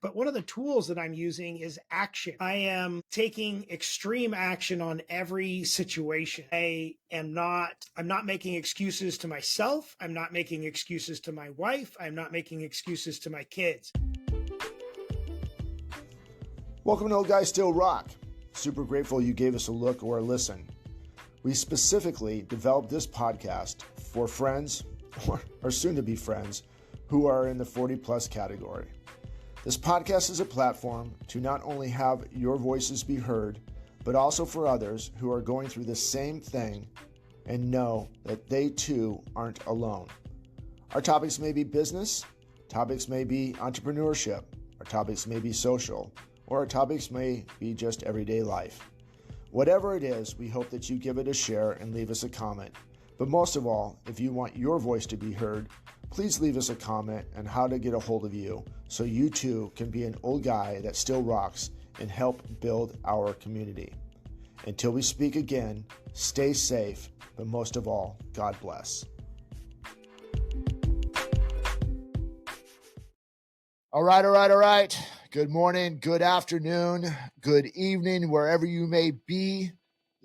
But one of the tools that I'm using is action. I am taking extreme action on every situation. I'm not making excuses to myself. I'm not making excuses to my wife. I'm not making excuses to my kids. Welcome to Old Guys Still Rock. Super grateful you gave us a look or a listen. We specifically developed this podcast for friends or soon to be friends who are in the 40 plus category. This podcast is a platform to not only have your voices be heard, but also for others who are going through the same thing and know that they too aren't alone. Our topics may be business, topics may be entrepreneurship, our topics may be social, or our topics may be just everyday life. Whatever it is, we hope that you give it a share and leave us a comment. But most of all, if you want your voice to be heard, please leave us a comment on how to get a hold of you so you too can be an old guy that still rocks and help build our community. Until we speak again, stay safe, but most of all, God bless. All right. Good morning, good afternoon, good evening, wherever you may be.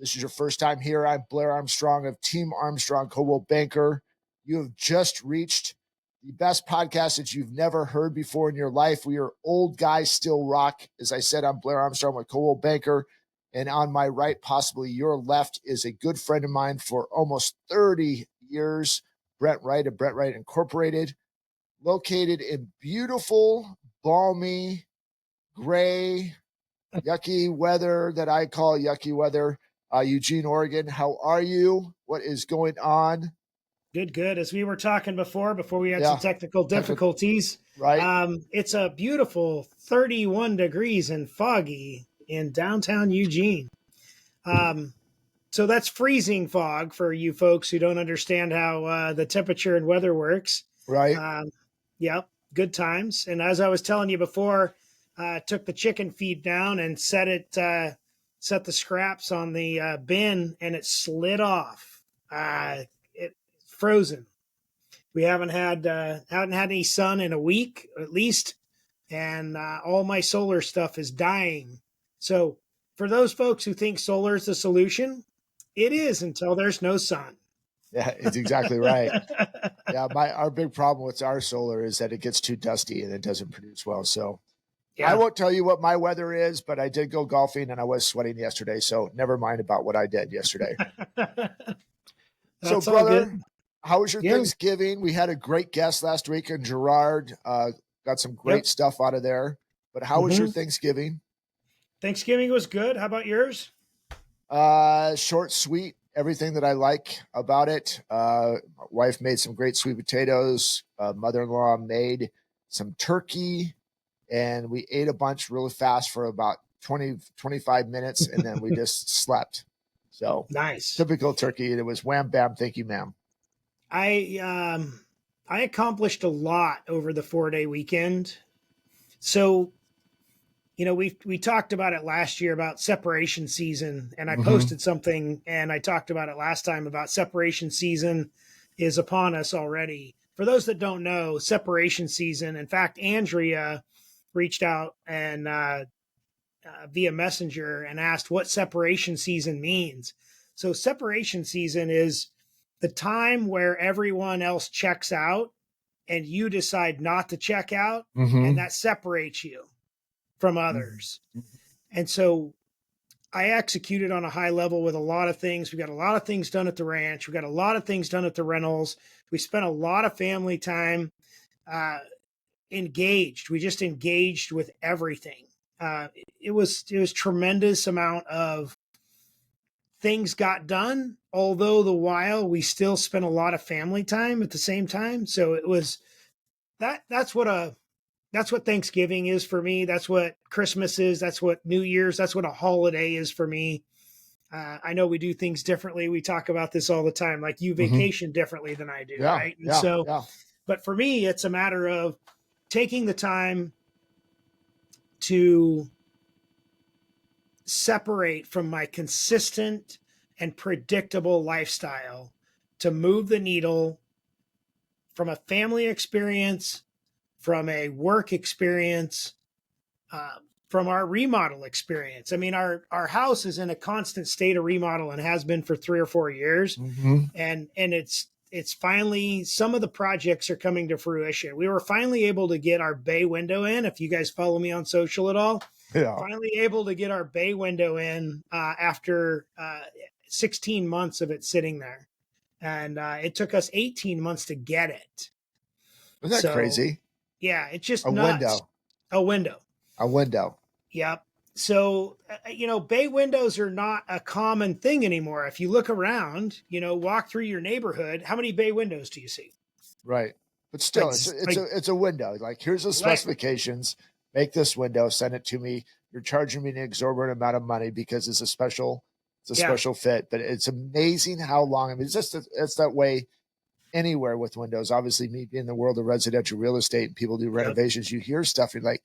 This is your first time here. I'm Blair Armstrong of Team Armstrong Coldwell Banker. You have just reached the best podcast that you've never heard before in your life. We are Old Guys Still Rock. As I said, I'm Blair Armstrong with Coldwell Banker. And on my right, possibly your left, is a good friend of mine for almost 30 years, Brent Wright of Brent Wright Incorporated, located in beautiful, balmy, gray, yucky weather that I call yucky weather, Eugene, Oregon. How are you? What is going on? Good. As we were talking before we had some technical difficulties, right? It's a beautiful 31 degrees and foggy in downtown Eugene. So that's freezing fog for you folks who don't understand how the temperature and weather works. Right. Yep. Good times. And as I was telling you before, took the chicken feed down and set the scraps on the bin, and it slid off. It frozen. We haven't had any sun in a week at least, and all my solar stuff is dying. So for those folks who think solar is the solution, it is until there's no sun. Yeah, it's exactly right. Yeah, our big problem with our solar is that it gets too dusty and it doesn't produce well. So yeah. I won't tell you what my weather is, but I did go golfing and I was sweating yesterday. So never mind about what I did yesterday. So brother, how was your Thanksgiving? We had a great guest last week, and Gerard got some great stuff out of there. But how was your Thanksgiving? Thanksgiving was good. How about yours? Short, sweet. Everything that I like about it. My wife made some great sweet potatoes. Mother-in-law made some turkey, and we ate a bunch really fast for about 25 minutes, and then we just slept. So nice. Typical turkey. It was wham, bam, thank you, ma'am. I accomplished a lot over the 4-day weekend. So, we talked about it last year about separation season, and I posted something, and I talked about it last time about separation season is upon us already. For those that don't know, separation season, in fact, Andrea reached out and via Messenger and asked what separation season means. So separation season is the time where everyone else checks out and you decide not to check out, and that separates you from others. And so I executed on a high level with a lot of things. We got a lot of things done at the ranch. We got a lot of things done at the rentals. We spent a lot of family time engaged. We just engaged with everything. It was tremendous amount of things got done, although the while we still spent a lot of family time at the same time. So it was that's what Thanksgiving is for me. That's what Christmas is. That's what New Year's, that's what a holiday is for me. I know we do things differently. We talk about this all the time. Like you vacation differently than I do. Right. And but for me, it's a matter of taking the time to separate from my consistent and predictable lifestyle to move the needle from a family experience, from a work experience, from our remodel experience. I mean, our house is in a constant state of remodel and has been for 3 or 4 years, and it's finally, some of the projects are coming to fruition. We were finally able to get our bay window in. If you guys follow me on social at all, Yeah. finally able to get our bay window in after 16 months of it sitting there, and it took us 18 months to get it. Isn't that So crazy? yeah, it's just A nuts. window. A window. A window. Yep. So, bay windows are not a common thing anymore. If you look around, walk through your neighborhood, how many bay windows do you see? Right. But still, Like, it's a window. Like, here's the specifications. Make this window, send it to me. You're charging me an exorbitant amount of money because it's a special fit. But it's amazing how long. I mean, it's that way anywhere with windows. Obviously, me being in the world of residential real estate and people do renovations, you hear stuff, you're like,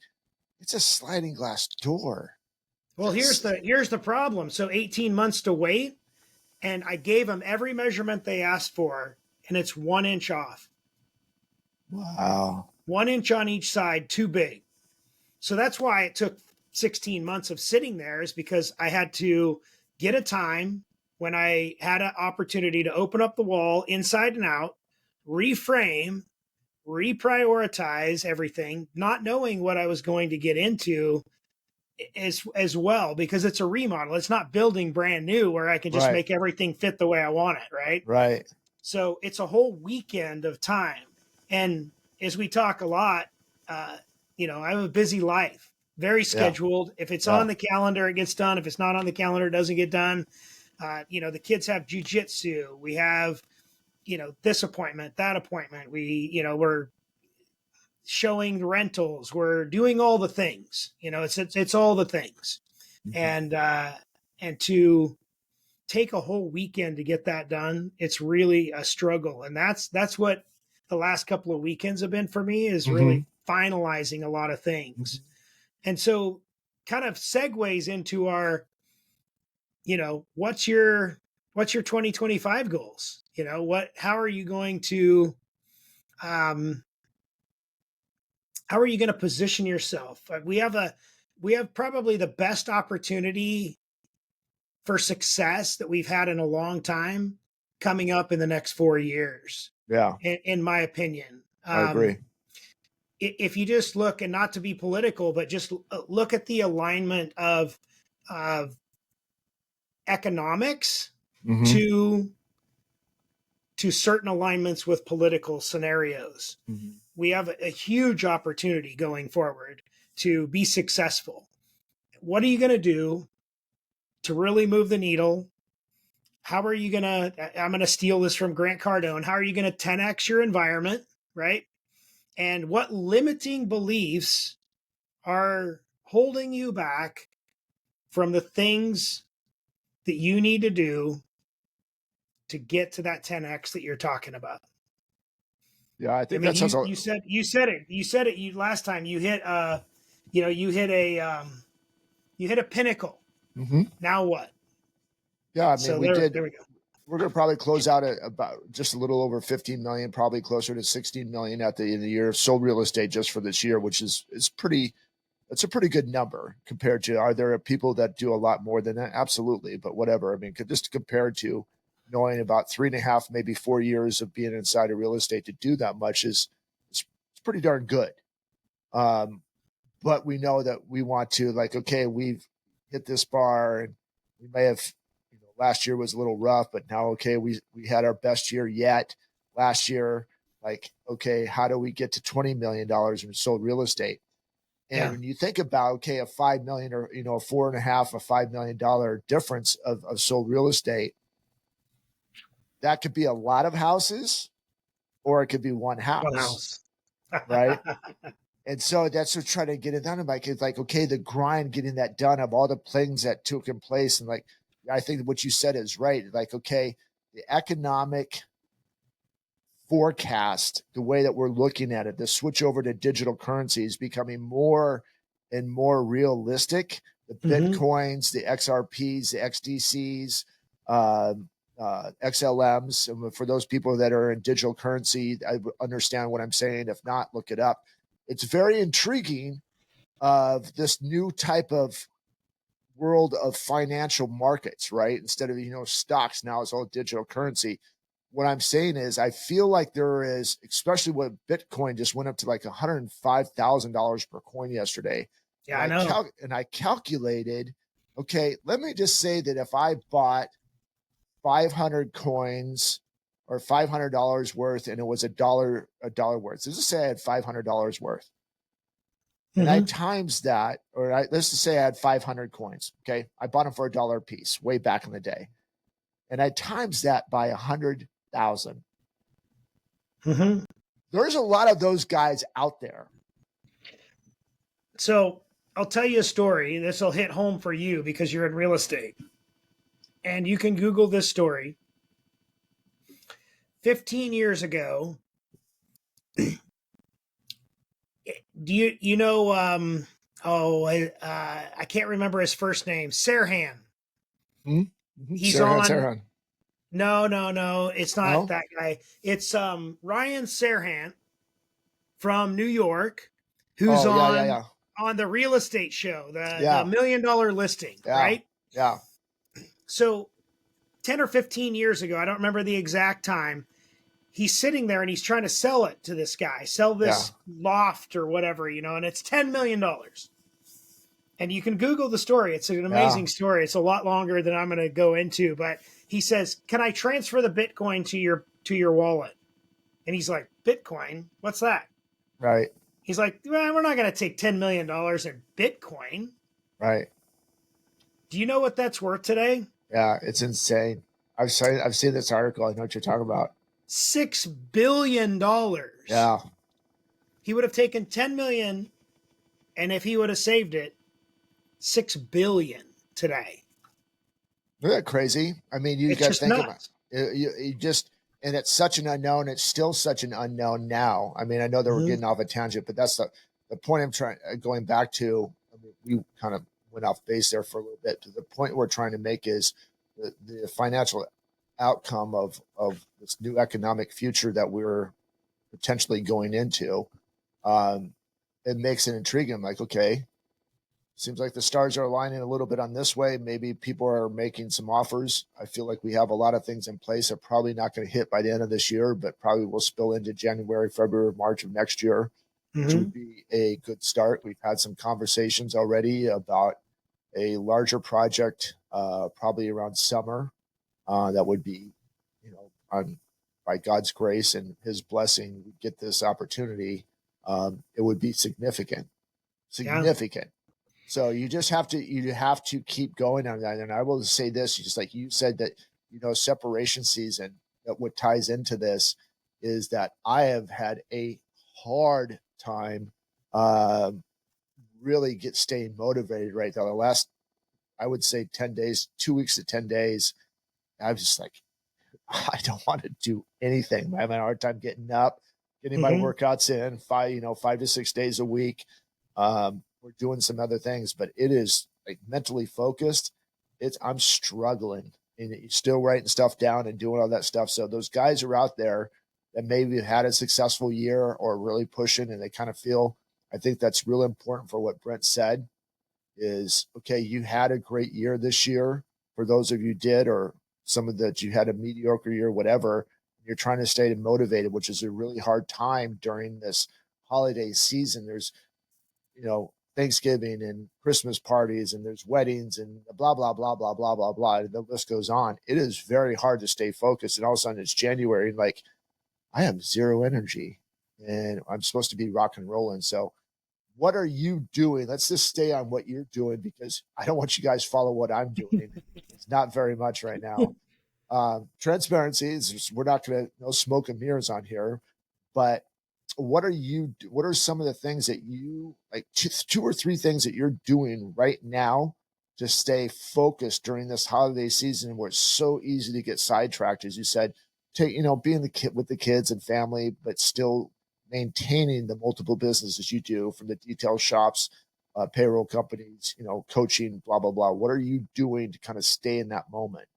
it's a sliding glass door. Well, here's the problem. So 18 months to wait, and I gave them every measurement they asked for, and it's 1 inch off. Wow. 1 inch on each side, too big. So that's why it took 16 months of sitting there, is because I had to get a time when I had an opportunity to open up the wall inside and out, reframe, reprioritize everything, not knowing what I was going to get into as well, because it's a remodel. It's not building brand new where I can just make everything fit the way I want it, right? Right. So it's a whole weekend of time. And as we talk a lot, I have a busy life, very scheduled. Yeah. If it's on the calendar, it gets done. If it's not on the calendar, it doesn't get done. The kids have jujitsu. We have, this appointment, that appointment. We're showing the rentals. We're doing all the things. It's all the things. Mm-hmm. And to take a whole weekend to get that done, it's really a struggle. And that's what the last couple of weekends have been for me, is really finalizing a lot of things. Mm-hmm. And so kind of segues into our, what's your 2025 goals? How are you going to, how are you going to position yourself? We have probably the best opportunity for success that we've had in a long time coming up in the next 4 years. Yeah. In my opinion. I agree. If you just look, and not to be political, but just look at the alignment of economics to certain alignments with political scenarios. Mm-hmm. We have a huge opportunity going forward to be successful. What are you going to do to really move the needle? How are you going to, I'm going to steal this from Grant Cardone, how are you going to 10x your environment, right? And what limiting beliefs are holding you back from the things that you need to do to get to that 10x that you're talking about? Yeah, I think that sounds. You said it. You last time you hit you hit a pinnacle. Mm-hmm. Now what? Yeah, I mean, so there we go. We're going to probably close out at about just a little over 15 million, probably closer to 16 million at the end of the year sold real estate just for this year, which is pretty. It's a pretty good number compared to. Are there people that do a lot more than that? Absolutely, but whatever. I mean, just compared to knowing about 3.5, maybe 4 years of being inside of real estate to do that much is it's pretty darn good. But we know that we want to, like, okay, we've hit this bar, and we may have, last year was a little rough, but now, okay, we had our best year yet last year. Like, okay, how do we get to $20 million in sold real estate? And when you think about, okay, a 5 million or, a $4.5, a $5 million difference of sold real estate, that could be a lot of houses, or it could be one house. Right? And so that's what trying to get it done. It's like, okay, the grind, getting that done of all the things that took in place. And like, I think what you said is right. Like, okay, the economic forecast, the way that we're looking at it, the switch over to digital currency is becoming more and more realistic. The Bitcoins, the XRPs, the XDCs, XLMs. And for those people that are in digital currency, I understand what I'm saying. If not, look it up. It's very intriguing of this new type of world of financial markets, right? Instead of, stocks, now it's all digital currency. What I'm saying is I feel like there is, especially when Bitcoin just went up to like $105,000 per coin yesterday. Yeah, I know. And I calculated, okay, let me just say that if I bought 500 coins or $500 worth and it was a dollar worth. So let's just say I had $500 worth. And I times that, let's just say I had 500 coins. Okay. I bought them for $1 a piece way back in the day. And I times that by 100,000. There's a lot of those guys out there. So I'll tell you a story. This will hit home for you because you're in real estate. And you can Google this story. 15 years ago, do you know I can't remember his first name. Serhan. He's Serhan. on. No, it's not that guy. It's Ryan Serhan from New York, who's on the real estate show, the $1 million listing, right? Yeah. So 10 or 15 years ago, I don't remember the exact time, he's sitting there and he's trying to sell it to this guy, sell this loft or whatever, and it's $10 million. And you can Google the story. It's an amazing story. It's a lot longer than I'm going to go into, but he says, "Can I transfer the Bitcoin to your wallet?" And he's like, "Bitcoin? What's that?" Right. He's like, "Well, we're not going to take $10 million in Bitcoin." Right. Do you know what that's worth today? Yeah, it's insane. I've seen this article. I know what you're talking about. $6 billion. Yeah. He would have taken 10 million, and if he would have saved it, 6 billion today. Isn't that crazy? I mean, you got to think about it. You just, and it's such an unknown. It's still such an unknown now. I mean, I know that we're getting off a tangent, but that's the point I'm going back to. I mean, we kind of went off base there for a little bit. To the point we're trying to make is the financial outcome of this new economic future that we're potentially going into. It makes it intriguing. I'm like, okay, seems like the stars are aligning a little bit on this way. Maybe people are making some offers. I feel like we have a lot of things in place that are probably not going to hit by the end of this year, but probably will spill into January, February, March of next year, which would be a good start. We've had some conversations already about a larger project, probably around summer, that would be, by God's grace and his blessing, we get this opportunity. It would be significant. Yeah. So you have to keep going on that. And I will say this, just like you said, that, separation season, that what ties into this is that I have had a hard time really staying motivated right now. The last, I would say 10 days, 2 weeks to 10 days, I was just like, I don't want to do anything. I'm having a hard time getting up, getting my workouts in 5 to 6 days a week. We're doing some other things, but it is like mentally focused. I'm struggling, and you're still writing stuff down and doing all that stuff. So those guys are out there that maybe have had a successful year or really pushing, and they kind of feel, I think that's real important for what Brent said is, okay, you had a great year this year. For those of you did, or some of that you had a mediocre year, whatever, you're trying to stay motivated, which is a really hard time during this holiday season. There's, Thanksgiving and Christmas parties, and there's weddings and blah, blah, blah, blah, blah, blah, blah. And the list goes on. It is very hard to stay focused. And all of a sudden it's January, and like, I have zero energy and I'm supposed to be rock and rolling. So what are you doing? Let's just stay on what you're doing, because I don't want you guys to follow what I'm doing. It's not very much right now. Transparency is, we're not going to, no smoke and mirrors on here, but what are some of the things that you like, two or three things that you're doing right now to stay focused during this holiday season where it's so easy to get sidetracked, as you said, being the kid with the kids and family, but still maintaining the multiple businesses you do, from the detail shops, payroll companies, coaching, blah, blah, blah. What are you doing to kind of stay in that moment?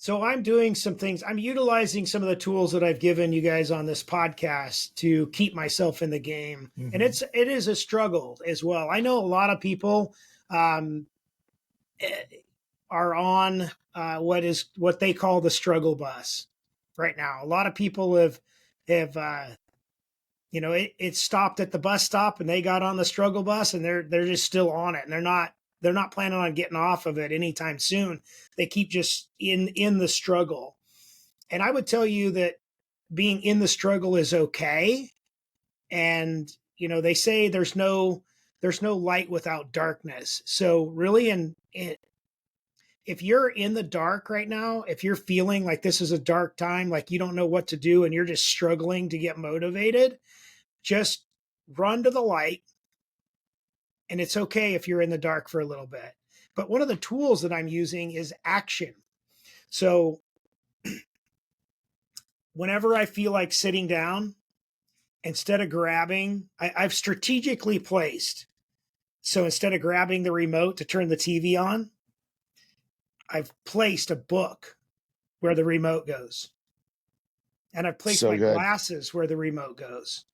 So I'm doing some things. I'm utilizing some of the tools that I've given you guys on this podcast to keep myself in the game. And Mm-hmm. it is a struggle as well. I know a lot of people um, eh, are on what they call the struggle bus right now. A lot of people have it stopped at the bus stop and they got on the struggle bus and they're just still on it and they're not planning on getting off of it anytime soon. They keep just in the struggle. And I would tell you that being in the struggle is okay. And they say there's no light without darkness. So really, if you're in the dark right now, if you're feeling like this is a dark time, like you don't know what to do and you're just struggling to get motivated, just run to the light. And it's okay if you're in the dark for a little bit. But one of the tools that I'm using is action. So whenever I feel like sitting down, instead of grabbing, I've strategically placed. So instead of grabbing the remote to turn the TV on, I've placed a book where the remote goes. And I've placed So my good. glasses where the remote goes.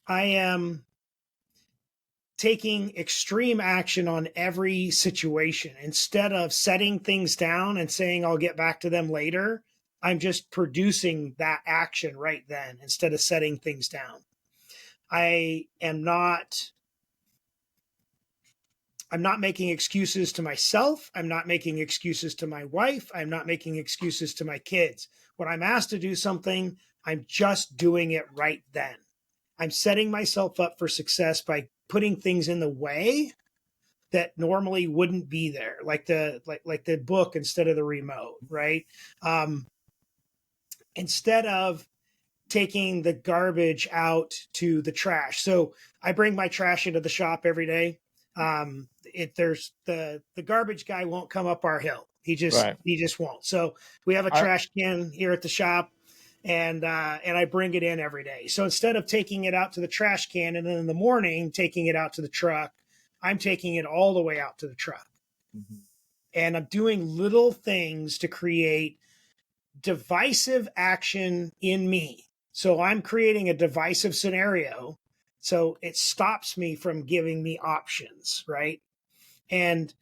I am taking extreme action on every situation. Instead of setting things down and saying I'll get back to them later, I'm just producing that action right then instead of setting things down. I'm not making excuses to myself. I'm not making excuses to my wife. I'm not making excuses to my kids. When I'm asked to do something, I'm just doing it right then. I'm setting myself up for success by putting things in the way that normally wouldn't be there, like the book instead of the remote, right? Instead of taking the garbage out to the trash. So I bring my trash into the shop every day. There's the garbage guy won't come up our hill. He Right. just won't. So we have a I, trash can here at the shop, and I bring it in every day. So instead of taking it out to the trash can and then in the morning taking it out to the truck, I'm taking it all the way out to the truck. Mhm. And I'm doing little things to create divisive action in me. So I'm creating a divisive scenario. So it stops me from giving me options, right? And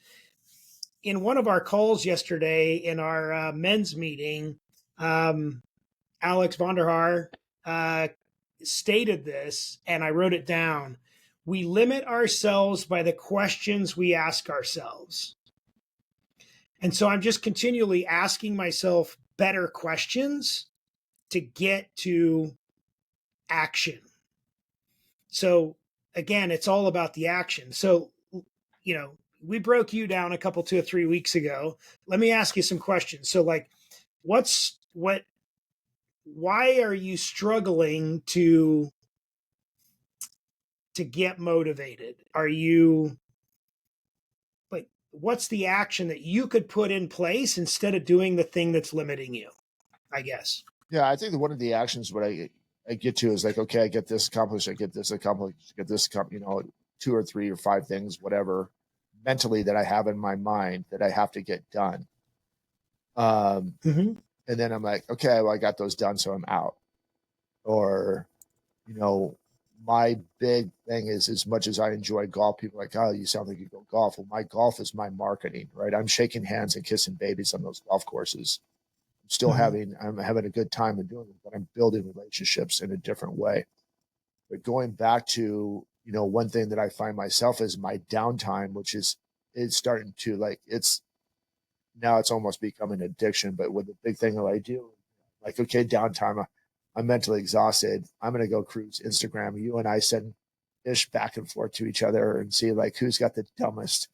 in one of our calls yesterday in our men's meeting, um, Alex Vonderhaar stated this, and I wrote it down. We limit ourselves by the questions we ask ourselves. And so I'm just continually asking myself better questions to get to action. So again, it's all about the action. So, we broke you down a couple, 2 or 3 weeks ago. Let me ask you some questions. So like, why are you struggling to get motivated? Are you like, what's the action that you could put in place instead of doing the thing that's limiting you, I guess? yeah, I think that one of the actions what I get to is like, okay, I get this accomplished, I get this accomplished, I get this, 2 or 3 or 5 things, whatever, mentally that I have in my mind that I have to get done. Mm-hmm. And then I'm like, okay, well, I got those done, so I'm out. Or, you know, my big thing is as much as I enjoy golf, people are like, oh, you sound like you go golf. Well, my golf is my marketing, right? I'm shaking hands and kissing babies on those golf courses. I'm having a good time and doing it, but I'm building relationships in a different way. But going back to, one thing that I find myself is my downtime, which is it's starting to like it's almost becoming an addiction. But with the big thing that I do, like, okay, downtime, I'm mentally exhausted. I'm going to go cruise Instagram. You and I send ish back and forth to each other and see like who's got the dumbest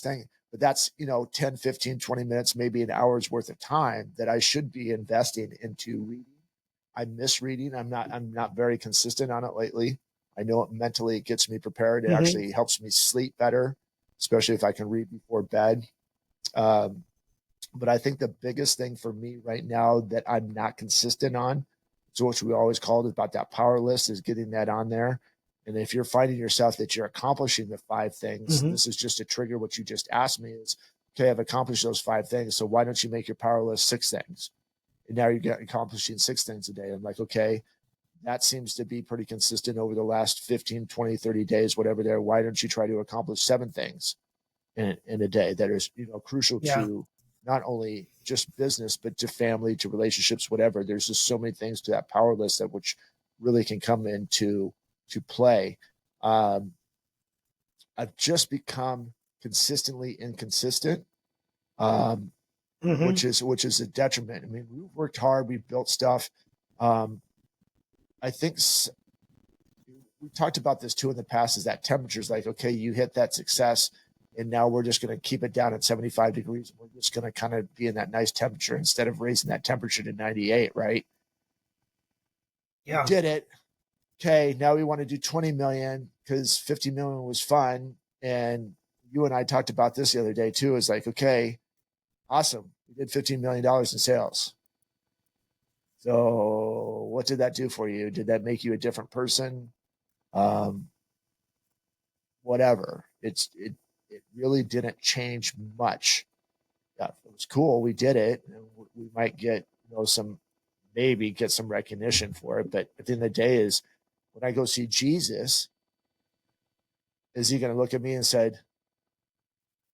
thing. But that's, 10, 15, 20 minutes, maybe an hour's worth of time that I should be investing into reading. I miss reading. I'm not very consistent on it lately. I know it mentally, it gets me prepared. It Mm-hmm. actually helps me sleep better, especially if I can read before bed. Um, but I think the biggest thing for me right now that I'm not consistent on, so what we always called it about that power list, is getting that on there. And if you're finding yourself that you're accomplishing the 5 things, Mm-hmm. this is just a trigger. What you just asked me is, okay, I've accomplished those 5 things. So why don't you make your power list 6 things? And now you're accomplishing 6 things a day. I'm like, okay, that seems to be pretty consistent over the last 15, 20, 30 days, whatever there. Why don't you try to accomplish 7 things in a day that is, crucial Yeah. to not only just business, but to family, to relationships, whatever. There's just so many things to that power list that which really can come into play. I've just become consistently inconsistent, Mm-hmm. which is a detriment. I mean, we've worked hard, we've built stuff. I think we talked about this too in the past, is that temperature is like, okay, you hit that success and now we're just going to keep it down at 75 degrees. We're just going to kind of be in that nice temperature instead of raising that temperature to 98, right? We Yeah. did it. Okay, now we want to do 20 million because 50 million was fun. And you and I talked about this the other day too. Is like, okay, awesome. We did $15 million in sales. So what did that do for you? Did that make you a different person? Whatever. It really didn't change much. Yeah, it was cool. We did it. We might get maybe get some recognition for it. But at the end of the day, is when I go see Jesus, is he going to look at me and said,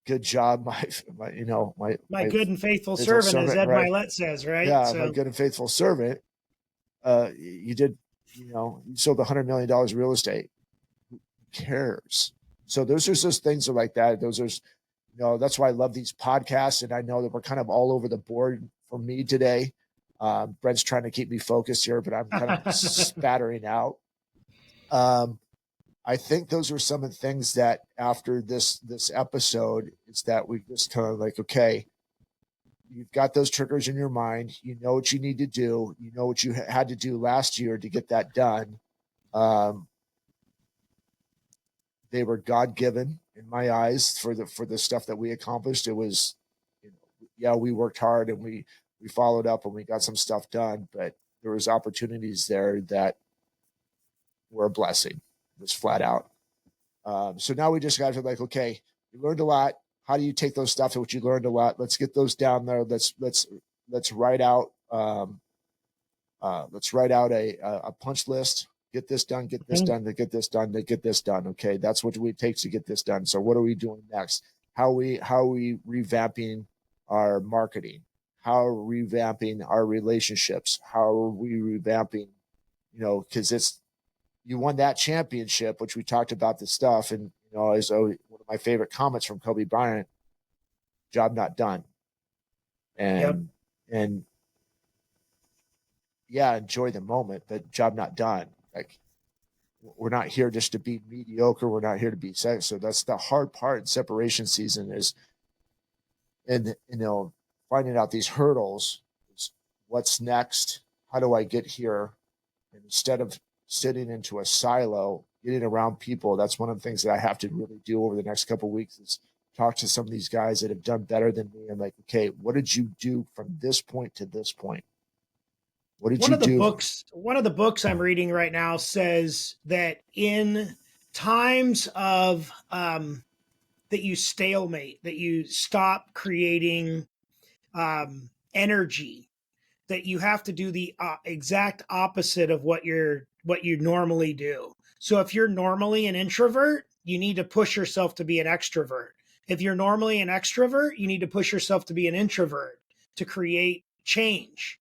"Good job, My good and faithful faithful servant, as servant," Ed right? Milet says, right? Yeah, my So, good and faithful servant. You did, you sold $100 million of real estate. Who cares? So those are just things like that. Those are, that's why I love these podcasts. And I know that we're kind of all over the board for me today. Brent's trying to keep me focused here, but I'm kind of spattering out. I think those are some of the things that after this episode is that we just kind of like, okay, you've got those triggers in your mind. You know what you need to do. You know what you had to do last year to get that done. They were God-given in my eyes for the stuff that we accomplished. It was, yeah, we worked hard and we followed up and we got some stuff done, but there was opportunities there that were a blessing. It was flat out. So now we just got to like, okay, you learned a lot. How do you take those stuff that you learned a lot? Let's get those down there. Let's write out a punch list. Get this done. Get this done. To get this done. To get this done. Okay, that's what it takes to get this done. So what are we doing next? How are we revamping our marketing? How are we revamping our relationships? How are we revamping? Because you won that championship, which we talked about the stuff, and is one of my favorite comments from Kobe Bryant: "Job not done." yep. And yeah, enjoy the moment, but job not done. Like, we're not here just to be mediocre. We're not here to be sex. So that's the hard part in separation season is, and finding out these hurdles. Is what's next? How do I get here? And instead of sitting into a silo, getting around people, that's one of the things that I have to really do over the next couple of weeks is talk to some of these guys that have done better than me. I'm like, okay, what did you do from this point to this point? What did you do? One of the books I'm reading right now says that in times of that you stalemate, that you stop creating energy, that you have to do the exact opposite of what you normally do. So if you're normally an introvert, you need to push yourself to be an extrovert. If you're normally an extrovert, you need to push yourself to be an introvert to create change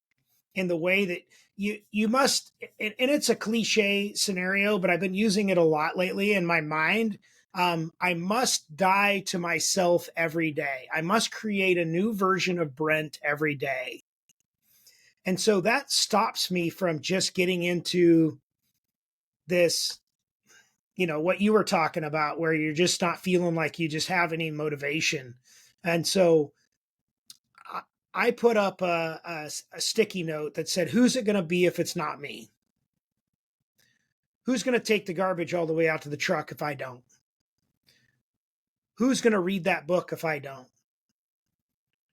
in the way that you must. And it's a cliche scenario, but I've been using it a lot lately in my mind. I must die to myself every day. I must create a new version of Brent every day. And so that stops me from just getting into this, what you were talking about, where you're just not feeling like you just have any motivation. And so I put up a sticky note that said, who's it going to be if it's not me? Who's going to take the garbage all the way out to the truck if I don't? Who's going to read that book if I don't?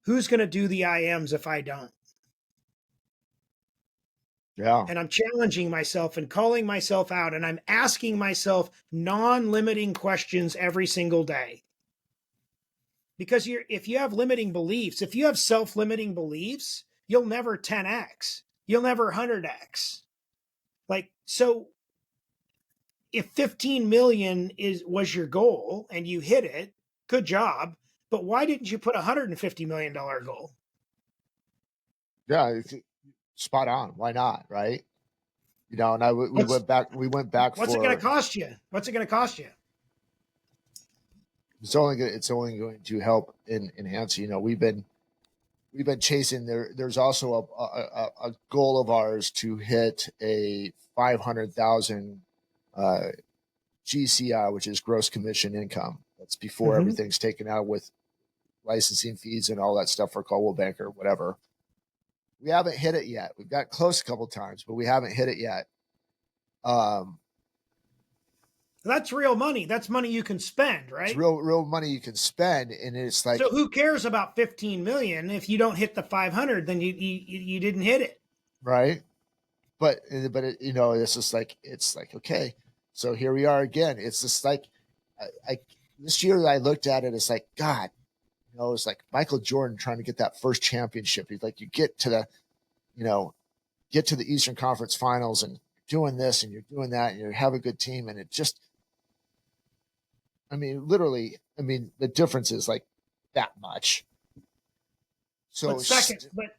Who's going to do the IMs if I don't? Yeah. And I'm challenging myself and calling myself out, and I'm asking myself non-limiting questions every single day. Because if you have limiting beliefs, if you have self-limiting beliefs, you'll never 10x. You'll never 100x. Like, so if 15 million was your goal and you hit it, good job. But why didn't you put a $150 million goal? Yeah, it's spot on. Why not? Right. And we went back. We went back What's it going to cost you? What's it going to cost you? It's only going to help enhance. We've been chasing there. There's also a goal of ours to hit a 500,000 GCI, which is gross commission income. That's before everything's taken out with licensing fees and all that stuff for Coldwell Banker, whatever. We haven't hit it yet. We've got close a couple times, but we haven't hit it yet. That's real money. That's money you can spend, right? It's real money you can spend, and it's like, so who cares about 15 million? If you don't hit the 500, then you didn't hit it, right? But it's just like, okay, so here we are again. It's just like, I this year I looked at it as like, God, it's like Michael Jordan trying to get that first championship. He's like, you get to the Eastern Conference Finals and you're doing this and you're doing that and you have a good team, and it just, literally, the difference is like that much. So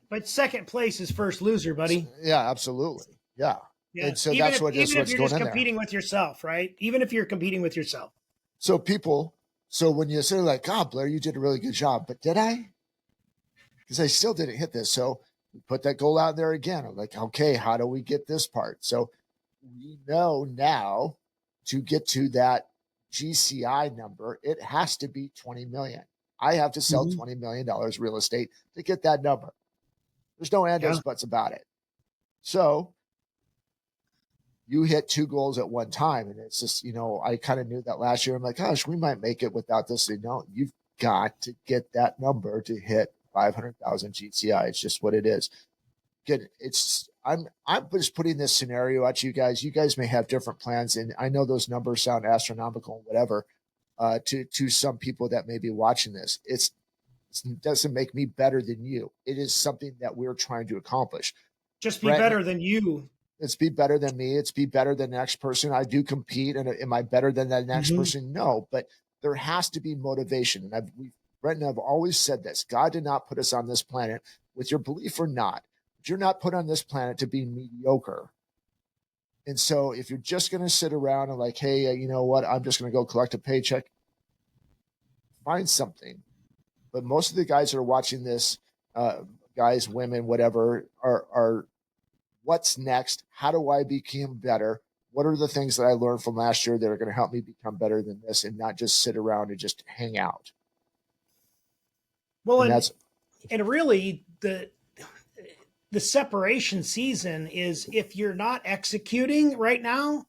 but second place is first loser, buddy. Yeah, absolutely. Yeah. And so even that's what's you're just competing with yourself, right? Even if you're competing with yourself. So when you say like, God, Blair, you did a really good job, but did I? Because I still didn't hit this. So we put that goal out there again. I'm like, okay, how do we get this part? So we know now to get to that GCI number, it has to be 20 million. I have to sell $20 million real estate to get that number. There's no and or buts about it. So you hit two goals at one time. And it's just, I kind of knew that last year. I'm like, gosh, we might make it without this. You've got to get that number to hit 500,000 GCI. It's just what it is. Good. I'm just putting this scenario at you guys. You guys may have different plans. And I know those numbers sound astronomical, whatever, to some people that may be watching this. It doesn't make me better than you. It is something that we're trying to accomplish. Just be better than you. It's be better than me. It's be better than the next person. I do compete. And am I better than that next person? No, but there has to be motivation. And Brent and I've always said this. God did not put us on this planet, with your belief or not, but you're not put on this planet to be mediocre. And so if you're just going to sit around and like, hey, you know what? I'm just going to go collect a paycheck. Find something. But most of the guys that are watching this, guys, women, whatever, are what's next? How do I become better? What are the things that I learned from last year that are going to help me become better than this, and not just sit around and just hang out? Well, and really the separation season is, if you're not executing right now,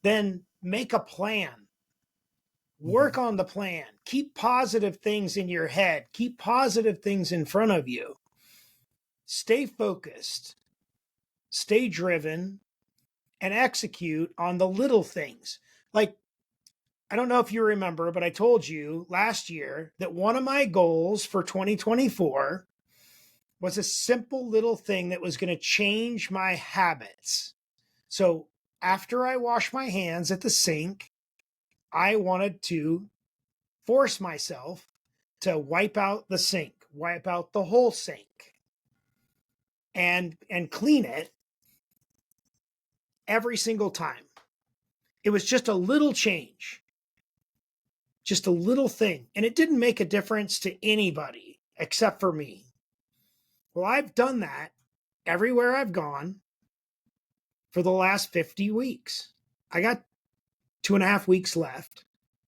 then make a plan. Work on the plan. Keep positive things in your head. Keep positive things in front of you. Stay focused. Stay driven, and execute on the little things. Like, I don't know if you remember, but I told you last year that one of my goals for 2024 was a simple little thing that was going to change my habits. So after I wash my hands at the sink, I wanted to force myself to wipe out the sink, wipe out the whole sink, and clean it every single time. It was just a little change, just a little thing. And it didn't make a difference to anybody except for me. Well, I've done that everywhere I've gone for the last 50 weeks. I got 2.5 weeks left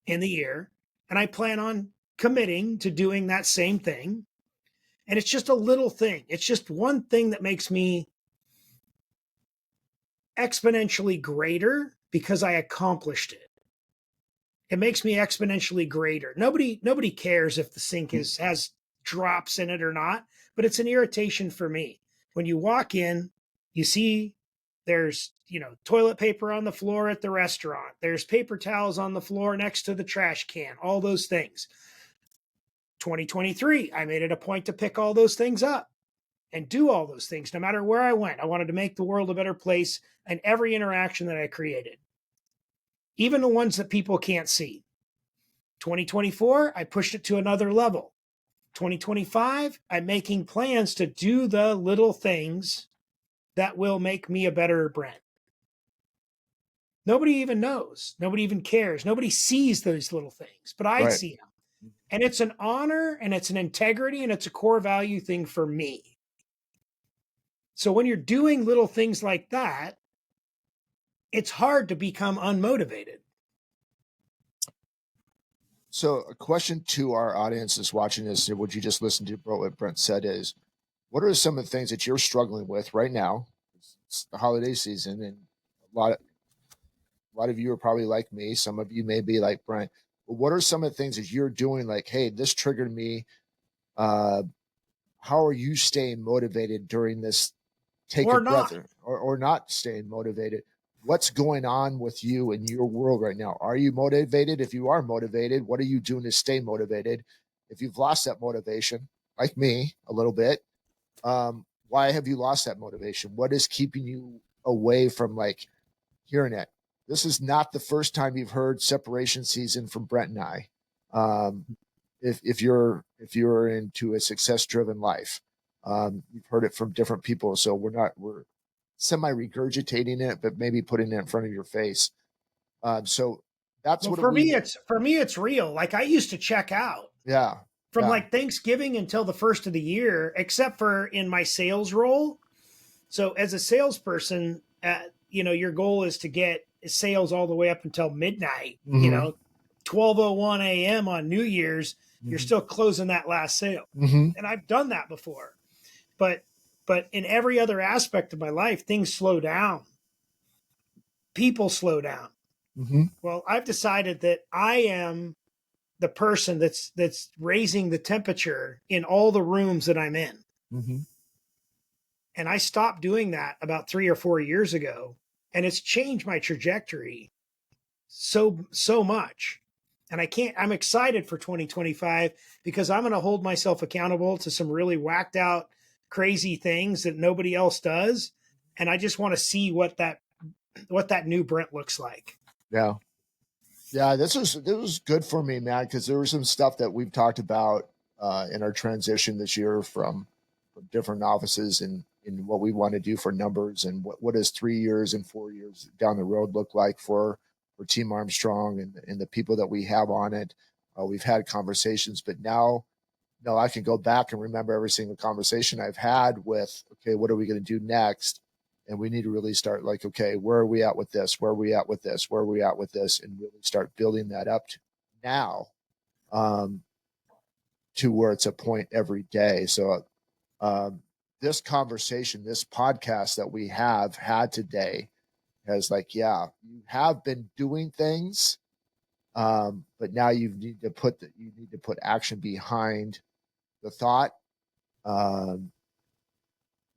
in the year, and I plan on committing to doing that same thing. And it's just a little thing. It's just one thing that makes me exponentially greater because I accomplished it. It makes me exponentially greater. Nobody cares if the sink has drops in it or not, but it's an irritation for me. When you walk in, you see there's, toilet paper on the floor at the restaurant. There's paper towels on the floor next to the trash can, all those things. 2023, I made it a point to pick all those things up and do all those things no matter where I went. I wanted to make the world a better place and every interaction that I created, even the ones that people can't see. 2024, I pushed it to another level. 2025, I'm making plans to do the little things that will make me a better Brent. Nobody even knows. Nobody even cares. Nobody sees those little things, but I Right. see them. And it's an honor and it's an integrity and it's a core value thing for me. So when you're doing little things like that, it's hard to become unmotivated. So a question to our audience that's watching this, what you just listened to what Brent said is, what are some of the things that you're struggling with right now? It's the holiday season, and a lot of you are probably like me. Some of you may be like Brent. But what are some of the things that you're doing? Like, hey, this triggered me. How are you staying motivated during this take a Or breath, not. or not staying motivated? What's going on with you in your world right now? Are you motivated? If you are motivated, what are you doing to stay motivated? If you've lost that motivation, like me a little bit, why have you lost that motivation? What is keeping you away from like hearing it? This is not the first time you've heard separation season from Brent and I. Um, if you're into a success driven life, you've heard it from different people. So we're semi regurgitating it, but maybe putting it in front of your face. So that's Well, what for me, we, it's real. Like I used to check out yeah, from yeah. like Thanksgiving until the first of the year, except for in my sales role. So as a salesperson, your goal is to get sales all the way up until midnight, Mm-hmm. 12:01 a.m. on New Year's, you're Mm-hmm. still closing that last sale. Mm-hmm. And I've done that before. But in every other aspect of my life, things slow down. People slow down. Mm-hmm. Well, I've decided that I am the person that's raising the temperature in all the rooms that I'm in. Mm-hmm. And I stopped doing that about 3 or 4 years ago, and it's changed my trajectory so much. And I'm excited for 2025 because I'm going to hold myself accountable to some really whacked out crazy things that nobody else does, and I just want to see what that new Brent looks like. Yeah. Yeah, this was good for me, man, because there was some stuff that we've talked about in our transition this year from different offices and in what we want to do for numbers and what does 3 years and 4 years down the road look like for Team Armstrong and the people that we have on it. We've had conversations, but now I can go back and remember every single conversation I've had with, okay, what are we going to do next? And we need to really start like, okay, where are we at with this? Where are we at with this? Where are we at with this? And really start building that up now, um, to where it's a point every day. So this conversation, this podcast that we have had today has like, yeah, you have been doing things, but now you need to put action behind the thought, um,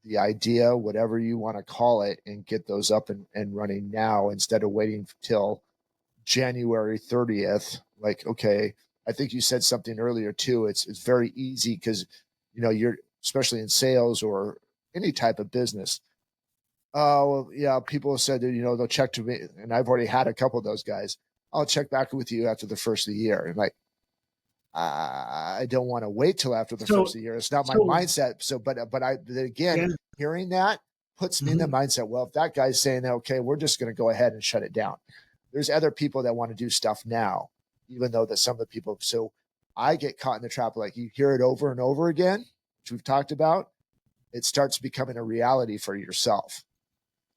the idea, whatever you want to call it, and get those up and running now instead of waiting till January 30th. Like, okay, I think you said something earlier too. It's very easy because you're especially in sales or any type of business. Oh, well, yeah, people have said that they'll check to me, and I've already had a couple of those guys. I'll check back with you after the first of the year. And like, I don't want to wait till after the So first of the year. It's not my so mindset. So, but again, yeah. hearing that puts me in the Mm-hmm. mindset. Well, if that guy's saying, okay, we're just going to go ahead and shut it down. There's other people that want to do stuff now, even though that some of the people. So I get caught in the trap. Like you hear it over and over again, which we've talked about. It starts becoming a reality for yourself.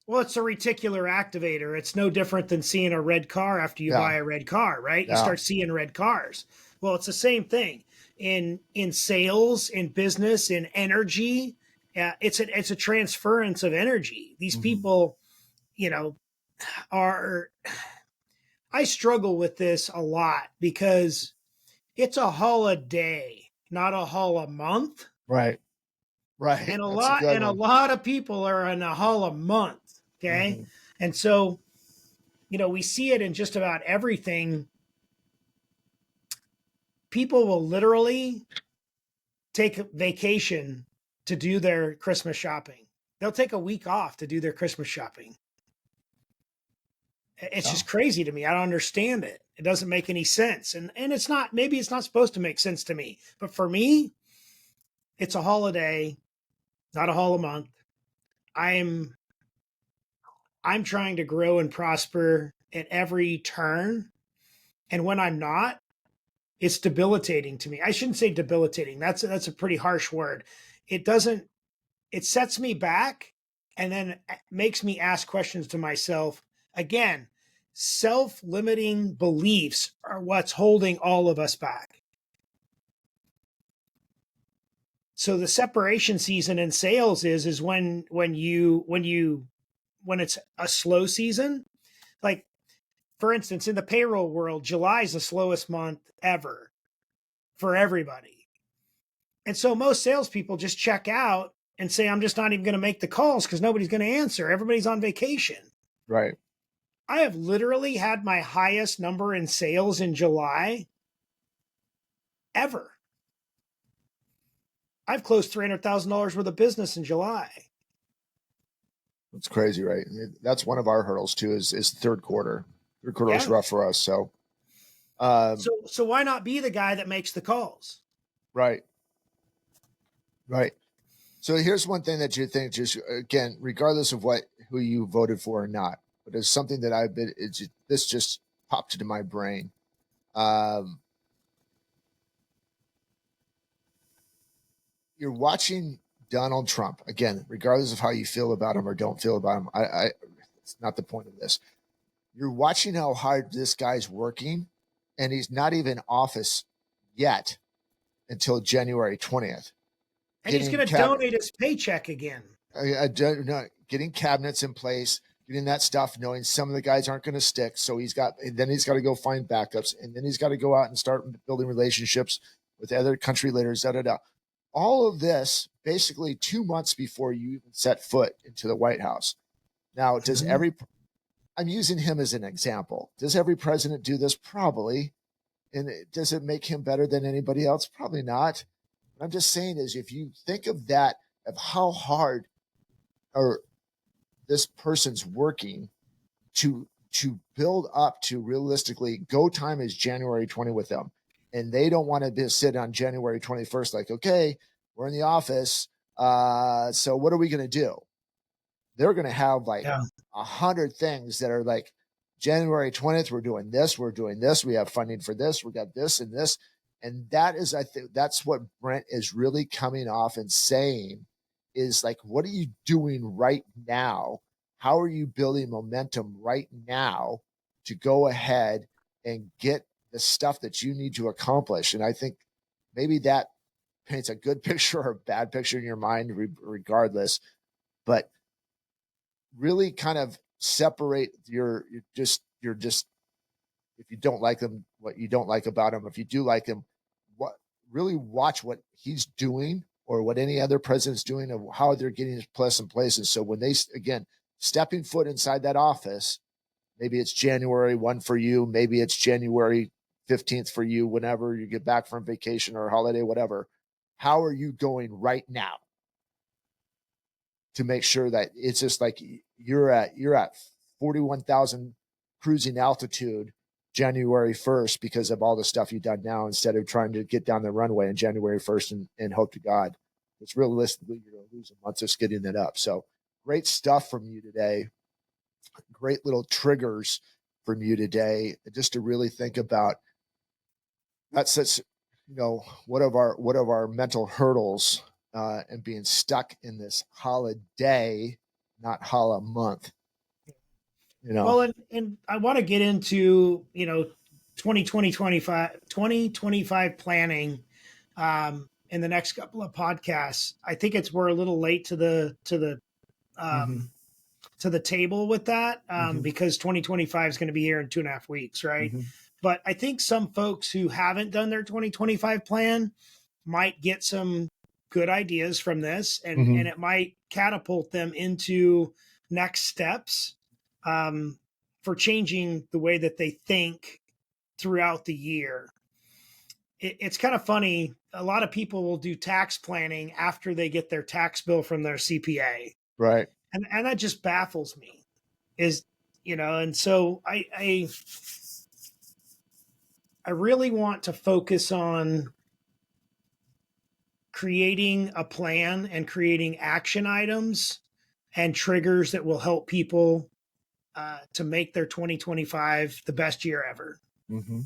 Well, it's a reticular activator. It's no different than seeing a red car after you Yeah. buy a red car, right? You Yeah. start seeing red cars. Well, it's the same thing in sales, in business, in energy. It's a transference of energy. These Mm-hmm. people, are. I struggle with this a lot because it's a holiday, not a haul a month. Right. Right. And a That's a lot good and a one. lot of people are in a haul a month. Okay. Mm-hmm. And so we see it in just about everything. people will literally take a vacation to do their Christmas shopping. They'll take a week off to do their Christmas shopping. It's just crazy to me. I don't understand it. It doesn't make any sense. And it's not, maybe it's not supposed to make sense to me, but for me, it's a holiday, not a holiday month. I'm trying to grow and prosper at every turn. And when I'm not, it's debilitating to me. I shouldn't say debilitating. That's a pretty harsh word. It doesn't, it sets me back and then makes me ask questions to myself. Again, self-limiting beliefs are what's holding all of us back. So the separation season in sales is when it's a slow season. Like, for instance, in the payroll world, July is the slowest month ever for everybody. And so most salespeople just check out and say, I'm just not even going to make the calls because nobody's going to answer. Everybody's on vacation. Right. I have literally had my highest number in sales in July ever. I've closed $300,000 worth of business in July. That's crazy, right? That's one of our hurdles too, is the third quarter. Third quarter is rough for us. So why not be the guy that makes the calls? Right. Right. So here's one thing that you think, just again, regardless of who you voted for or not, but it's something that this just popped into my brain. You're watching Donald Trump again, regardless of how you feel about him or don't feel about him. It's not the point of this. You're watching how hard this guy's working, and he's not even in office yet until January 20th. And he's going to donate his paycheck again. Getting cabinets in place, getting that stuff, knowing some of the guys aren't going to stick. So he's got to go find backups, and then he's got to go out and start building relationships with other country leaders. All of this basically 2 months before you even set foot into the White House. Now, I'm using him as an example. Does every president do this? Probably. And does it make him better than anybody else? Probably not. What I'm just saying is, if you think of that, of how hard this person's working to build up to, realistically, go time is January 20 with them. And they don't want to sit on January 21st like, okay, we're in the office. So what are we going to do? They're going to have 100 things that are like, January 20th, we're doing this, we have funding for this, we got this and this. And that is, I think that's what Brent is really coming off and saying is like, what are you doing right now? How are you building momentum right now to go ahead and get the stuff that you need to accomplish? And I think maybe that paints a good picture or a bad picture in your mind, regardless, but really kind of separate you're just if you don't like them, what you don't like about him. If you do like him, really watch what he's doing or what any other president's doing, of how they're getting his pleasant places. So when they, again, stepping foot inside that office, maybe it's January 1 for you, maybe it's January 15th for you, whenever you get back from vacation or holiday, whatever. How are you going right now to make sure that it's just like you're at 41,000 cruising altitude January 1st because of all the stuff you've done now, instead of trying to get down the runway on January 1st and hope to God it's realistically you're going to lose a month just getting that up. So great stuff from you today. Great little triggers from you today, just to really think about. That's such, what of our mental hurdles and being stuck in this holiday, not holla month. Well, and I want to get into 2025 planning in the next couple of podcasts. I think we're a little late to the table with that because 2025 is going to be here in 2.5 weeks, right? Mm-hmm. But I think some folks who haven't done their 2025 plan might get some good ideas from this, and it might catapult them into next steps for changing the way that they think throughout the year. it's kind of funny. A lot of people will do tax planning after they get their tax bill from their CPA. Right. And that just baffles me is, and so I really want to focus on creating a plan and creating action items and triggers that will help people to make their 2025 the best year ever. Mm-hmm.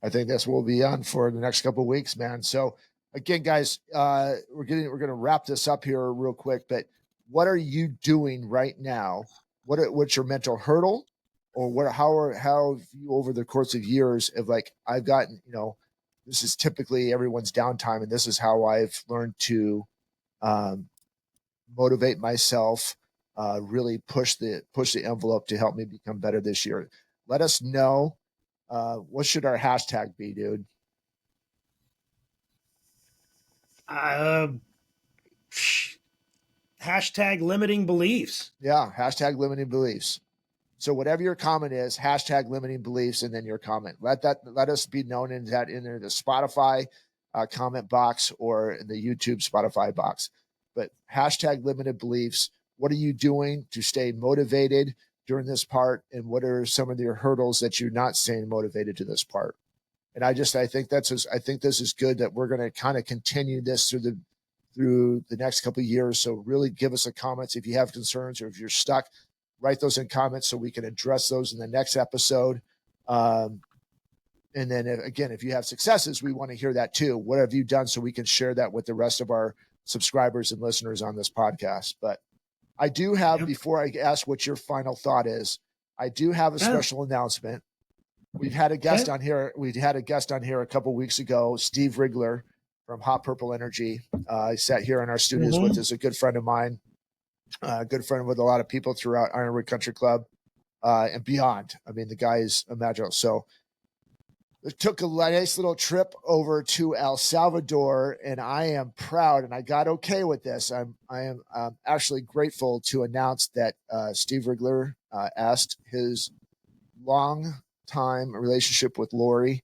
I think that's what we'll be on for the next couple of weeks, man. So again, guys, we're going to wrap this up here real quick, but what are you doing right now? What's your mental hurdle, or how have you over the course of years of like, I've gotten, this is typically everyone's downtime, and this is how I've learned to motivate myself, really push the envelope to help me become better this year. Let us know. What should our hashtag be, dude? Hashtag limiting beliefs. Yeah, hashtag limiting beliefs. So whatever your comment is, hashtag limiting beliefs, and then your comment. Let us be known in the Spotify comment box or in the YouTube Spotify box. But hashtag limited beliefs. What are you doing to stay motivated during this part, and what are some of your hurdles that you're not staying motivated to this part? And I think this is good that we're going to kind of continue this through the next couple of years. So really give us a comments if you have concerns, or if you're stuck, write those in comments so we can address those in the next episode. And then again, if you have successes, we want to hear that too. What have you done so we can share that with the rest of our subscribers and listeners on this podcast? But I do have, before I ask what your final thought is, I do have a special announcement. We've had a guest on here. We had a guest on here a couple of weeks ago, Steve Rigler from Hot Purple Energy. He sat here in our studios with us, a good friend of mine, a good friend with a lot of people throughout Ironwood Country Club and beyond. I mean, the guy is a magical. So we took a nice little trip over to El Salvador, and I am proud, and I got okay with this. I am actually grateful to announce that Steve Rigler asked his long-time relationship with Lori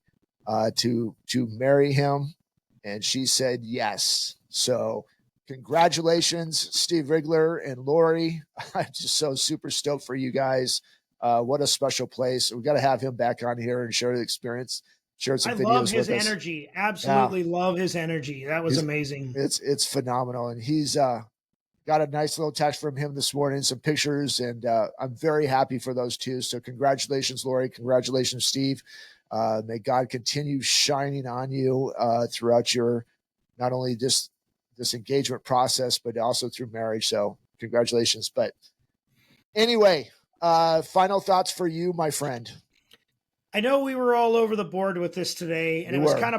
to marry him, and she said yes. So congratulations, Steve Rigler and Lori. I'm just so super stoked for you guys. What a special place. We got to have him back on here and share the experience, share some videos with us. I love his energy. Absolutely love his energy. That was amazing. It's phenomenal. And he's got a nice little text from him this morning, some pictures, and I'm very happy for those two. So congratulations, Lori. Congratulations, Steve. May God continue shining on you throughout your, not only this engagement process, but also through marriage. So congratulations. But anyway, final thoughts for you, my friend. I know we were all over the board with this today, and it was kind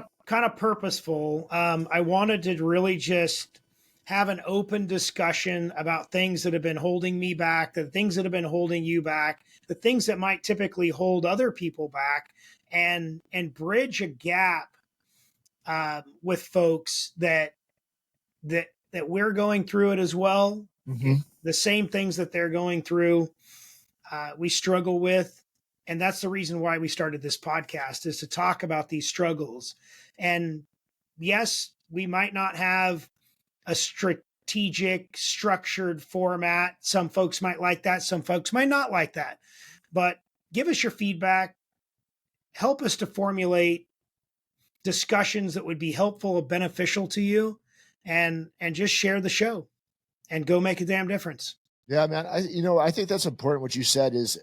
of purposeful. I wanted to really just have an open discussion about things that have been holding me back, the things that have been holding you back, the things that might typically hold other people back, and bridge a gap with folks that we're going through it as well. Mm-hmm. The same things that they're going through, we struggle with. And that's the reason why we started this podcast, is to talk about these struggles. And yes, we might not have a strategic, structured format. Some folks might like that. Some folks might not like that. But give us your feedback. Help us to formulate discussions that would be helpful or beneficial to you, and just share the show and go make a damn difference. Yeah, man. I think that's important. What you said is,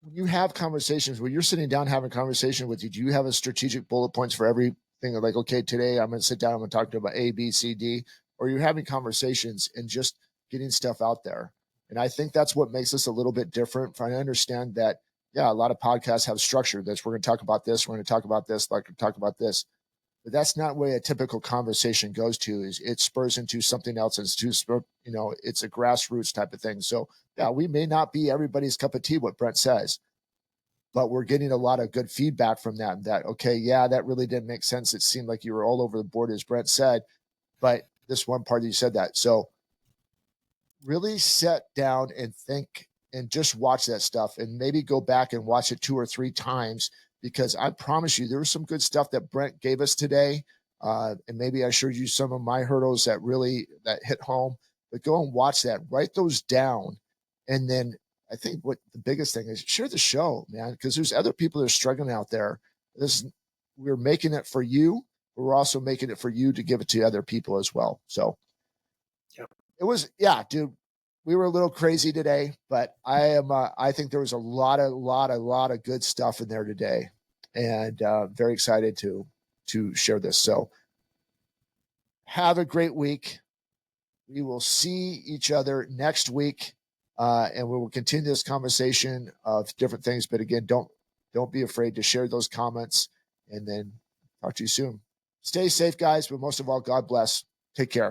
when you have conversations, when you're sitting down having a conversation with you, do you have a strategic bullet points for everything? Like, okay, today I'm going to sit down, I'm going to talk to you about A, B, C, D, or you're having conversations and just getting stuff out there. And I think that's what makes us a little bit different. I understand that, yeah, a lot of podcasts have structure. That's, we're going to talk about this, we're going to talk about this, like talk about this. But that's not where a typical conversation goes to. Is it spurs into something else. It's it's a grassroots type of thing. So yeah, we may not be everybody's cup of tea, what Brent says, but we're getting a lot of good feedback from that. That, okay, yeah, that really didn't make sense. It seemed like you were all over the board, as Brent said, but this one part that you said that. So really sit down and think and just watch that stuff, and maybe go back and watch it 2 or 3 times because I promise you there was some good stuff that Brent gave us today. And maybe I showed you some of my hurdles that hit home, but go and watch that, write those down. And then I think what the biggest thing is, share the show, man, because there's other people that are struggling out there. We're making it for you, but we're also making it for you to give it to other people as well. So it was, yeah, dude, we were a little crazy today, but I think there was a lot of good stuff in there today, and very excited to share this. So have a great week. We will see each other next week, and we will continue this conversation of different things. But again, don't be afraid to share those comments, and then talk to you soon. Stay safe, guys, but most of all, God bless. Take care.